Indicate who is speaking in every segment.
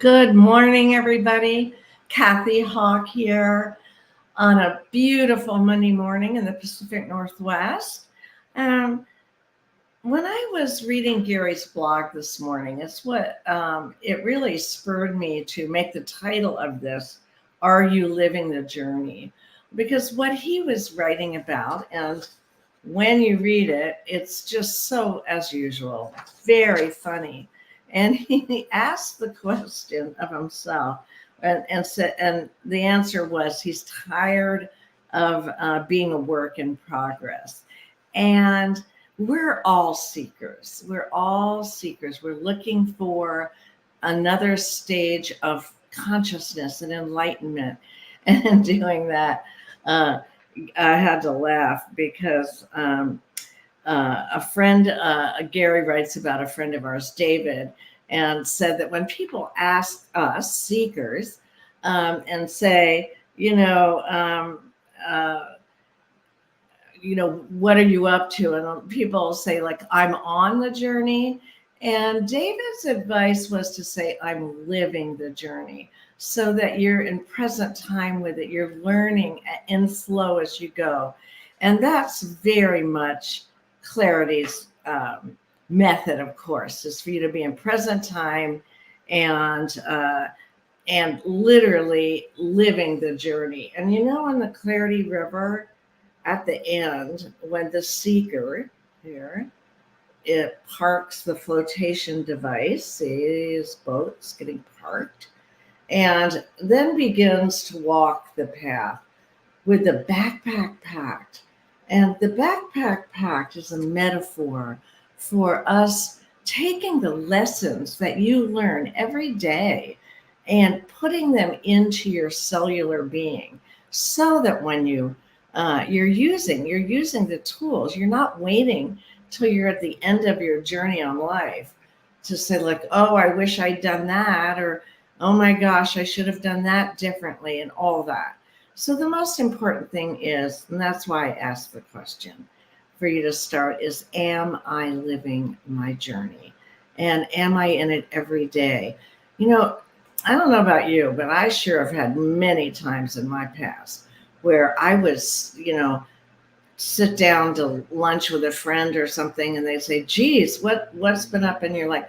Speaker 1: Good morning, everybody. Kathy Hawk here on a beautiful Monday morning in the Pacific Northwest. Um, when I was reading Gary's blog this morning, it's what it really spurred me to make the title of this, Are You Living the Journey? Because what he was writing about, and when you read it, it's just so, as usual, very funny. And he asked the question of himself, and said, and the answer was he's tired of being a work in progress. And we're all seekers. We're all seekers. We're looking for another stage of consciousness and enlightenment. And in doing that, uh, I had to laugh because a friend, Gary writes about a friend of ours, David, and said that when people ask us, seekers, and say, what are you up to? And people say, like, I'm on the journey. And David's advice was to say, I'm living the journey, so that you're in present time with it. You're learning in flow as you go. And that's very much Clarity's method, of course, is for you to be in present time and literally living the journey. And on the Clarity River, at the end, when the seeker here, it parks the flotation device, see his boat's getting parked, and then begins to walk the path with the backpack packed. And the backpack packed is a metaphor for us taking the lessons that you learn every day and putting them into your cellular being, so that when you're using the tools. You're not waiting till you're at the end of your journey on life to say, like, oh, I wish I'd done that, or oh my gosh, I should have done that differently, and all that. So the most important thing is, and that's why I asked the question for you to start, is, am I living my journey? And am I in it every day? I don't know about you, but I sure have had many times in my past where I was, sit down to lunch with a friend or something, and they say, geez, what's been up in your life?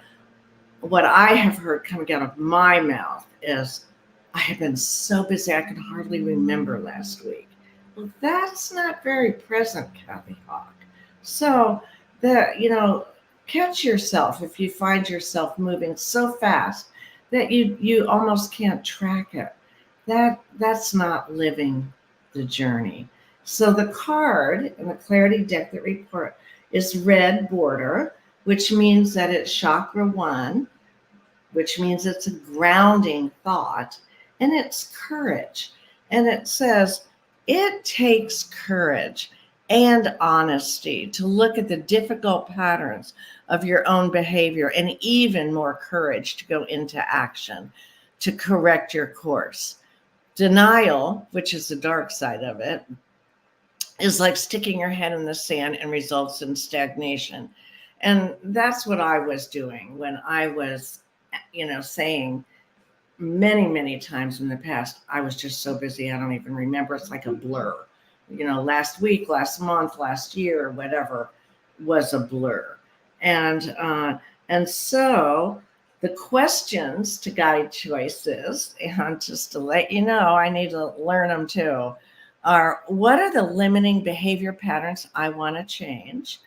Speaker 1: What I have heard coming out of my mouth is, I have been so busy I can hardly remember last week. Well, that's not very present, Kathy Hawk. So catch yourself if you find yourself moving so fast that you almost can't track it. That's not living the journey. So the card in the Clarity deck that report is red border, which means that it's chakra 1, which means it's a grounding thought, and it's courage. And it says, it takes courage and honesty to look at the difficult patterns of your own behavior, and even more courage to go into action to correct your course. Denial, which is the dark side of it, is like sticking your head in the sand and results in stagnation. And that's what I was doing when I was, saying many, many times in the past, I was just so busy, I don't even remember. It's like a blur. Last week, last month, last year, whatever, was a blur. And so the questions to guide choices, and just to let you know, I need to learn them too, are, what are the limiting behavior patterns I want to change?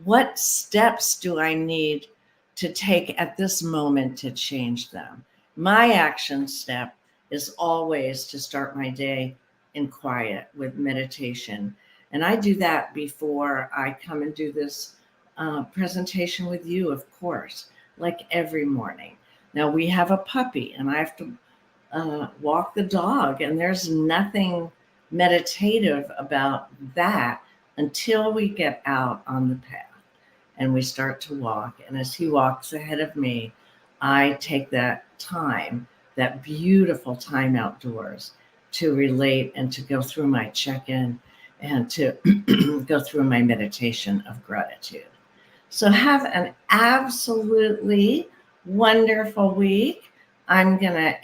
Speaker 1: What steps do I need to take at this moment to change them? My action step is always to start my day in quiet with meditation. And I do that before I come and do this presentation with you, of course, like every morning. Now, we have a puppy, and I have to walk the dog, and there's nothing meditative about that until we get out on the path and we start to walk. And as he walks ahead of me, I take that time, that beautiful time outdoors, to relate and to go through my check-in and to go through my meditation of gratitude. So have an absolutely wonderful week. I'm going to